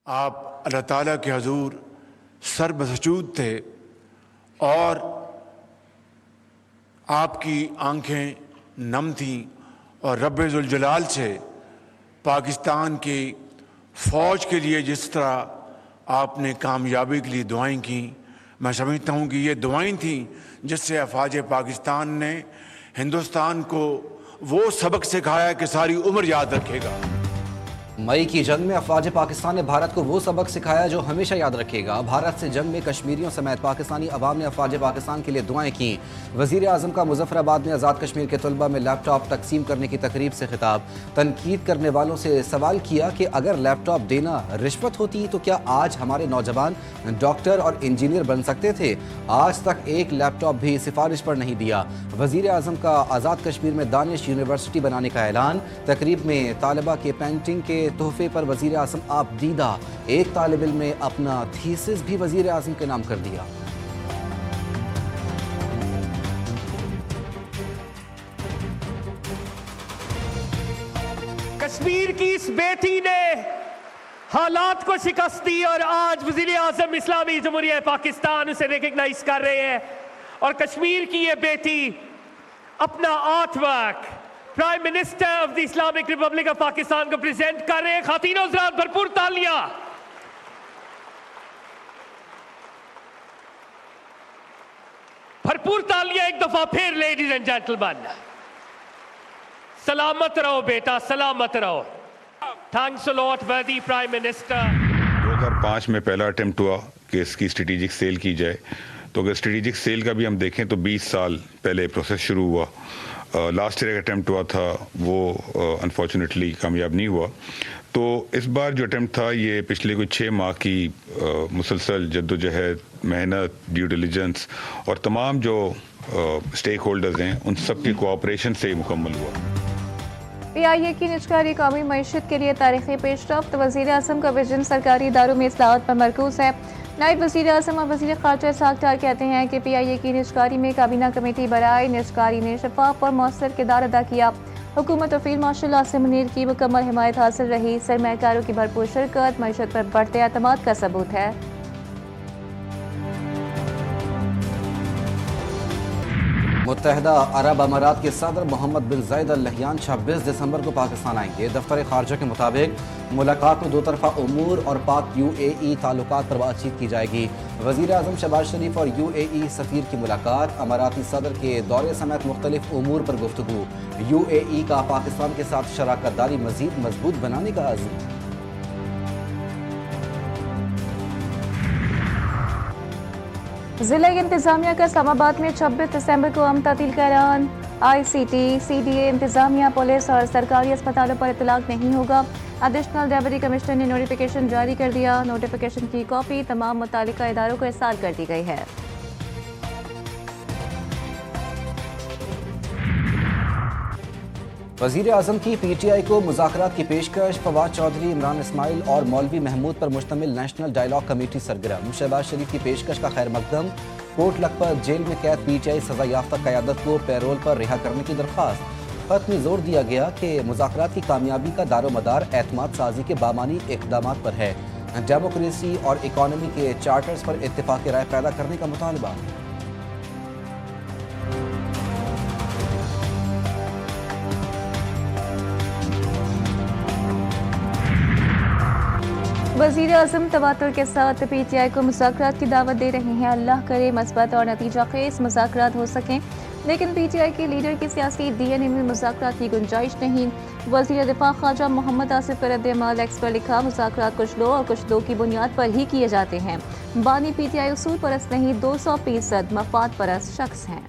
آپ اللہ تعالیٰ کے حضور سر بسجود تھے اور آپ کی آنکھیں نم تھیں اور رب ذوالجلال سے پاکستان کی فوج کے لیے جس طرح آپ نے کامیابی کے لیے دعائیں کیں، میں سمجھتا ہوں کہ یہ دعائیں تھیں جس سے افواج پاکستان نے ہندوستان کو وہ سبق سکھایا کہ ساری عمر یاد رکھے گا۔ مئی کی جنگ میں افواج پاکستان نے بھارت کو وہ سبق سکھایا جو ہمیشہ یاد رکھے گا۔ بھارت سے جنگ میں کشمیریوں سمیت پاکستانی عوام نے افواج پاکستان کے لیے دعائیں کیں۔ وزیر اعظم کا مظفر آباد میں آزاد کشمیر کے طلبہ میں لیپ ٹاپ تقسیم کرنے کی تقریب سے خطاب۔ تنقید کرنے والوں سے سوال کیا کہ اگر لیپ ٹاپ دینا رشوت ہوتی تو کیا آج ہمارے نوجوان ڈاکٹر اور انجینئر بن سکتے تھے؟ آج تک ایک لیپ ٹاپ بھی سفارش پر نہیں دیا۔ وزیر اعظم کا آزاد کشمیر میں دانش یونیورسٹی بنانے کا اعلان۔ تقریب میں طالبہ کے پینٹنگ کے تحفے پر وزیر اعظم آپ دیدہ۔ ایک طالب علم نے اپنا تھیسس بھی وزیر اعظم کے نام کر دیا۔ کشمیر کی اس بیٹی نے حالات کو شکست دی اور آج وزیر اعظم اسلامی جمہوریہ پاکستان اسے ریکگنائز کر رہے ہیں، اور کشمیر کی یہ بیٹی اپنا art work prime minister of the Islamic republic of Pakistan کو پریزنٹ کر رہے ہیں۔ خواتین و حضرات بھرپور تالیاں۔ بھرپور تالیاں ایک دفعہ پھر لیڈیز اینڈ جینٹلمین۔ سلامت رہو بیٹا، سلامت رہو۔ تھینکس الاٹ وردی پرائم منسٹر۔ 2005 میں پہلا اٹیمپٹ ہوا کہ اس کی اسٹریٹجک سیل کی جائے، تو اگر اسٹریٹجک سیل کا بھی ہم دیکھیں تو 20 سال پہلے پروسیس شروع ہوا۔ لاسٹ ایئر ایک اٹیمپٹ ہوا تھا، وہ انفارچونیٹلی کامیاب نہیں ہوا۔ تو اس بار جو اٹیمپٹ تھا یہ پچھلے کوئی 6 ماہ کی مسلسل جدوجہد، محنت، ڈیو ڈیلیجنس اور تمام جو اسٹیک ہولڈرز ہیں ان سب کی کوآپریشن سے مکمل ہوا۔ پی آئی اے کی نجکاری قومی معیشت کے لیے تاریخی پیش رفت۔ وزیر اعظم کا وژن سرکاری اداروں میں اصلاحات پر مرکوز ہے۔ نائب وزیر اعظم اور وزیر خارجہ اسحاق ڈار کہتے ہیں کہ پی آئی اے کی نجکاری میں کابینہ کمیٹی برائے نجکاری نے شفاف اور مؤثر کردار ادا کیا۔ حکومت و فیلڈ مارشل عاصم منیر کی مکمل حمایت حاصل رہی۔ سرمایہ کاروں کی بھرپور شرکت معیشت پر بڑھتے اعتماد کا ثبوت ہے۔ متحدہ عرب امارات کے صدر محمد بن زائد ال نہیان 26 دسمبر کو پاکستان آئیں گے۔ دفتر خارجہ کے مطابق ملاقات میں 2 طرفہ امور اور پاک یو اے ای تعلقات پر بات چیت کی جائے گی۔ وزیر اعظم شہباز شریف اور یو اے ای سفیر کی ملاقات، اماراتی صدر کے دورے سمیت مختلف امور پر گفتگو۔ یو اے ای کا پاکستان کے ساتھ شراکت داری مزید مضبوط بنانے کا عزم۔ ضلع انتظامیہ کا اسلام آباد میں 26 دسمبر کو امن تعطیل کا اعلان۔ آئی C T, C D A, انتظامیہ، پولیس اور سرکاری اسپتالوں پر اطلاق نہیں ہوگا۔ ایڈیشنل ڈپٹی کمشنر نے نوٹیفیکیشن جاری کر دیا۔ نوٹیفیکیشن کی کاپی تمام متعلقہ اداروں کو ارسال کر دی گئی ہے۔ وزیر اعظم کی پی ٹی آئی کو مذاکرات کی پیشکش۔ فواد چودھری، عمران اسماعیل اور مولوی محمود پر مشتمل نیشنل ڈائیلاگ کمیٹی سرگرم۔ شہباز شریف کی پیشکش کا خیر مقدم۔ کوٹ لکھپت جیل میں قید پی ٹی آئی سزا یافتہ قیادت کو پیرول پر رہا کرنے کی درخواست۔ خط میں زور دیا گیا کہ مذاکرات کی کامیابی کا دار و مدار اعتماد سازی کے بامانی اقدامات پر ہے۔ ڈیموکریسی اور اکانومی کے چارٹرز پر اتفاق رائے پیدا کرنے کا مطالبہ۔ وزیر اعظم تواتر کے ساتھ پی ٹی آئی کو مذاکرات کی دعوت دے رہے ہیں۔ اللہ کرے مثبت اور نتیجہ خیز مذاکرات ہو سکیں، لیکن پی ٹی آئی کے لیڈر کی سیاسی ڈی این اے میں مذاکرات کی گنجائش نہیں۔ وزیر دفاع خواجہ محمد آصف کا رد عمل ایکس پر لکھا، مذاکرات کچھ لو اور کچھ لو کی بنیاد پر ہی کیے جاتے ہیں۔ بانی پی ٹی آئی اصول پرست نہیں، 200% مفاد پرست شخص ہیں۔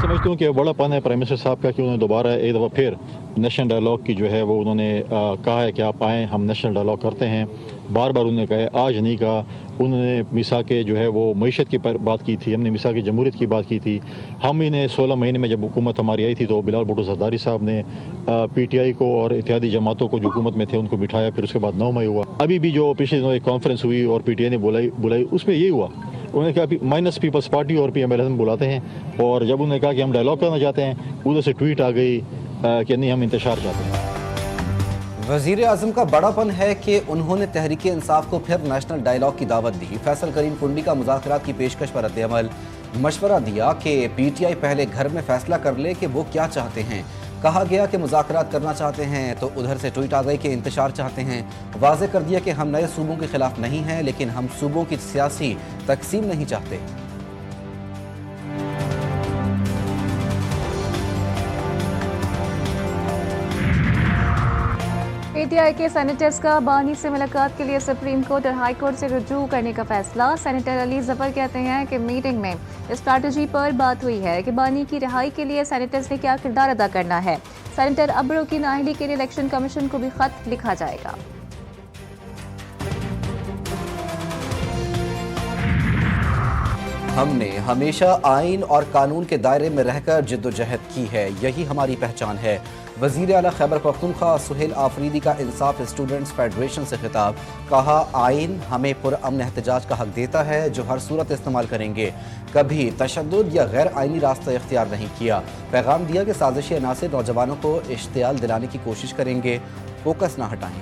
سمجھتا ہوں کہ بڑا پن ہے پرائم منسٹر صاحب کا کہ انہوں نے دوبارہ ایک دفعہ پھر نیشنل ڈائلاگ کی جو ہے وہ انہوں نے کہا ہے کہ آپ آئیں ہم نیشنل ڈائلاگ کرتے ہیں. بار بار انہوں نے کہا ہے, آج نہیں کہا. انہوں نے میثاق جو ہے وہ معیشت کی بات کی تھی, ہم نے میثاق جمہوریت کی بات کی تھی. ہم انہیں 16 مہینے میں جب حکومت ہماری آئی تھی تو بلال بھٹو زرداری صاحب نے پی ٹی آئی کو اور اتحادی جماعتوں کو جو حکومت میں تھے ان کو بٹھایا, پھر اس کے بعد 9 مئی ہوا. ابھی بھی جو پچھلے دنوں ایک کانفرنس ہوئی اور پی ٹی آئی نے بلائی اس میں یہی ہوا. انہوں نے کہا مائنس پیپلز پارٹی اور پی ایم ایل این بلاتے ہیں, اور جب انہوں نے کہا کہ ہم ڈائلاگ کرنا چاہتے ہیں ادھر سے ٹویٹ آ گئی کہ نہیں ہم انتشار چاہتے ہیں. وزیر اعظم کا بڑا پن ہے کہ انہوں نے تحریک انصاف کو پھر نیشنل ڈائلاگ کی دعوت دی. فیصل کریم کنڈی کا مذاکرات کی پیشکش پر رد عمل. مشورہ دیا کہ پی ٹی آئی پہلے گھر میں فیصلہ کر لے کہ وہ کیا چاہتے ہیں. کہا گیا کہ مذاکرات کرنا چاہتے ہیں تو ادھر سے ٹویٹ آ گئی کہ انتشار چاہتے ہیں. واضح کر دیا کہ ہم نئے صوبوں کے خلاف نہیں ہیں, لیکن ہم صوبوں کی سیاسی تقسیم نہیں چاہتے. پی ٹی آئی کے سینیٹرز کا بانی سے ملاقات کے لیے سپریم کورٹ اور ہائی کورٹ سے رجوع کرنے کا فیصلہ. سینیٹر علی ظفر کہتے ہیں کہ میٹنگ میں اسٹریٹجی پر بات ہوئی ہے کہ بانی کی رہائی کے لیے سینیٹرز نے کیا کردار ادا کرنا ہے. سینیٹر ابرو کی نااہلی کے لیے الیکشن کمیشن کو بھی خط لکھا جائے گا. ہم نے ہمیشہ آئین اور قانون کے دائرے میں رہ کر جد و جہد کی ہے, یہی ہماری پہچان ہے. وزیر اعلیٰ خیبر پختونخوا سہیل آفریدی کا انصاف اسٹوڈنٹس فیڈریشن سے خطاب. کہا آئین ہمیں پرامن احتجاج کا حق دیتا ہے جو ہر صورت استعمال کریں گے. کبھی تشدد یا غیر آئینی راستہ اختیار نہیں کیا. پیغام دیا کہ سازشی عناصر نوجوانوں کو اشتعال دلانے کی کوشش کریں گے, فوکس نہ ہٹائیں.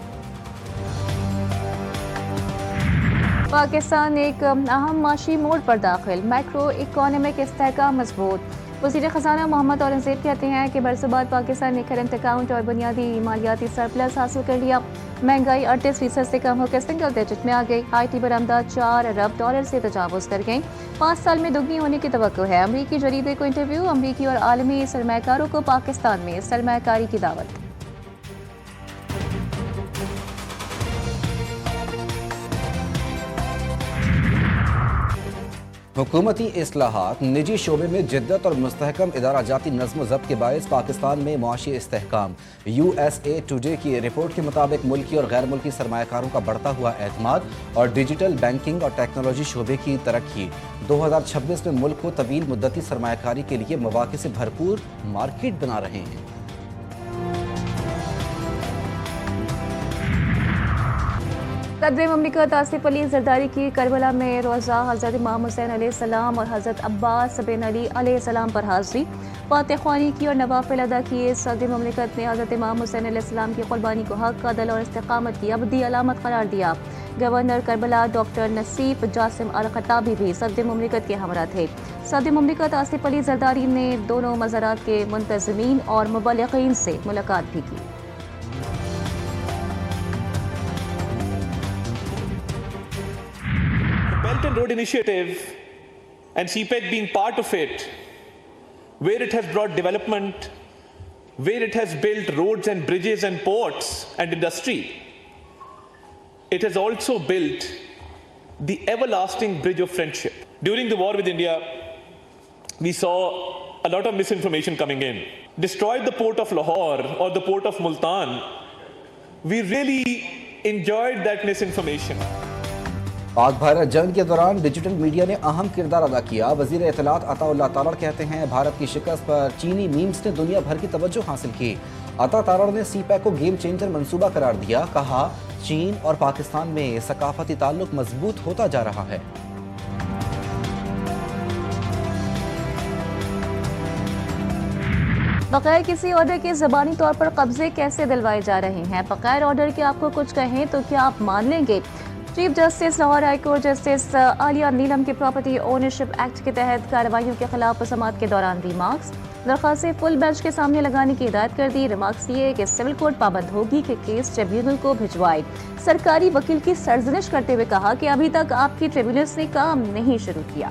پاکستان ایک اہم معاشی موڑ پر داخل. مائکرو اکنامک استحکام مضبوط. وزیر خزانہ محمد اورنگزیب کہتے ہیں کہ برسوں بعد پاکستان نے کرنٹ اکاؤنٹ اور بنیادی مالیاتی سرپلس حاصل کر لیا. مہنگائی 38% سے کم ہو کر سنگل ڈیجٹ میں آ گئی. آئی ٹی برآمدات $4 ارب سے تجاوز کر گئیں. 5 سال میں دگنی ہونے کی توقع ہے. امریکی جریدے کو انٹرویو. امریکی اور عالمی سرمایہ کاروں کو پاکستان میں سرمایہ کاری کی دعوت. حکومتی اصلاحات نجی شعبے میں جدت اور مستحکم ادارہ جاتی نظم و ضبط کے باعث پاکستان میں معاشی استحکام. USA ٹوڈے کی رپورٹ کے مطابق ملکی اور غیر ملکی سرمایہ کاروں کا بڑھتا ہوا اعتماد اور ڈیجیٹل بینکنگ اور ٹیکنالوجی شعبے کی ترقی 2026 میں ملک کو طویل مدتی سرمایہ کاری کے لیے مواقع سے بھرپور مارکیٹ بنا رہے ہیں. صدر مملکت آصف علی زرداری کی کربلا میں روزہ حضرت امام حسین علیہ السلام اور حضرت عباس بن علی علیہ السلام پر حاضری. فاتح خوانی کی اور نوافل ادا کیے. صدر مملکت نے حضرت امام حسین علیہ السلام کی قربانی کو حق, عدل اور استقامت کی ابدی علامت قرار دیا. گورنر کربلا ڈاکٹر نصیف جاسم الخطابی بھی صدر مملکت کے ہمراہ تھے. صدر مملکت آصف علی زرداری نے دونوں مزارات کے منتظمین اور مبلغین سے ملاقات بھی کی. Belt and Road Initiative and CPEC being part of it, where it has brought development, where it has built roads and bridges and ports and industry, it has also built the everlasting bridge of friendship. During the war with India, we saw a lot of misinformation coming in. Destroyed the port of Lahore or the port of Multan. We really enjoyed that misinformation. پاک بھارت جنگ کے دوران digital media نے اہم کردار ادا کیا. وزیر اطلاعات عطا اللہ تارڑ کہتے ہیں بھارت کی شکست پر چینی میمز نے دنیا بھر کی توجہ حاصل کی. عطا تارڑ نے سی پیک کو گیم چینجر منصوبہ قرار دیا. کہا چین اور پاکستان میں ثقافتی تعلق مضبوط ہوتا جا رہا ہے. بغیر کسی آرڈر کے زبانی طور پر قبضے کیسے دلوائے جا رہے ہیں؟ بغیر آرڈر کے آپ کو کچھ کہیں تو کیا آپ مان لیں گے؟ Chief justice Lahore high court justice Aliya Neelam کی پراپرٹی اونرشپ ایکٹ کے تحت کارروائیوں کے خلاف سماعت کے دوران ریمارکس. درخواستیں فل بینچ کے سامنے لگانے کی ہدایت کر دی. ریمارکس یہ کہ سول کورٹ پابند ہوگی کہ کیس ٹریبیونل کو بھجوائے. سرکاری وکیل کی سرزنش کرتے ہوئے کہا کہ ابھی تک آپ کی ٹریبیونلز نے کام نہیں شروع کیا.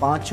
5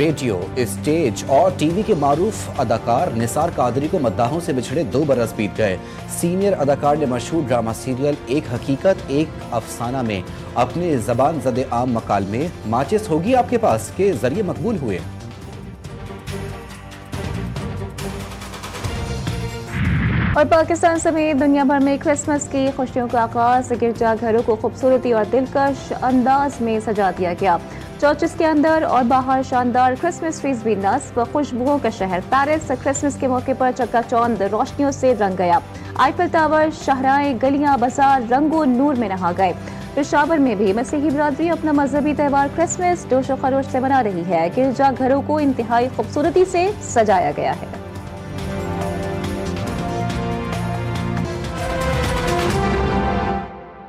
ریڈیو، اسٹیج اور ٹی وی کے معروف اداکار نثار قادری کو مداحوں سے بچھڑے 2 برس بیت گئے۔ سینئر اداکار نے مشہور ڈرامہ سیریل ایک حقیقت ایک افسانہ میں اپنے زبان زد عام مکالمے ماچس ہوگی آپ کے پاس کے ذریعے مقبول ہوئے۔ اور پاکستان سمیت دنیا بھر میں کرسمس کی خوشیوں کا آغاز، گرجا گھروں کو خوبصورتی اور دلکش انداز میں سجا دیا گیا۔ چرچز کے اندر اور باہر شاندار کرسمس ٹریز بھی نصب، خشبوؤں کا شہر پیرس کرسمس کے موقع پر چکا چوند روشنیوں سے رنگ گیا۔ آئیفل ٹاور، شاہراہیں، گلیاں، بازار رنگ و نور میں نہا گئے۔ پشاور میں بھی مسیحی برادری اپنا مذہبی تہوار کرسمس جوش و خروش سے منا رہی ہے۔ گرجا گھروں کو انتہائی خوبصورتی سے سجایا گیا ہے۔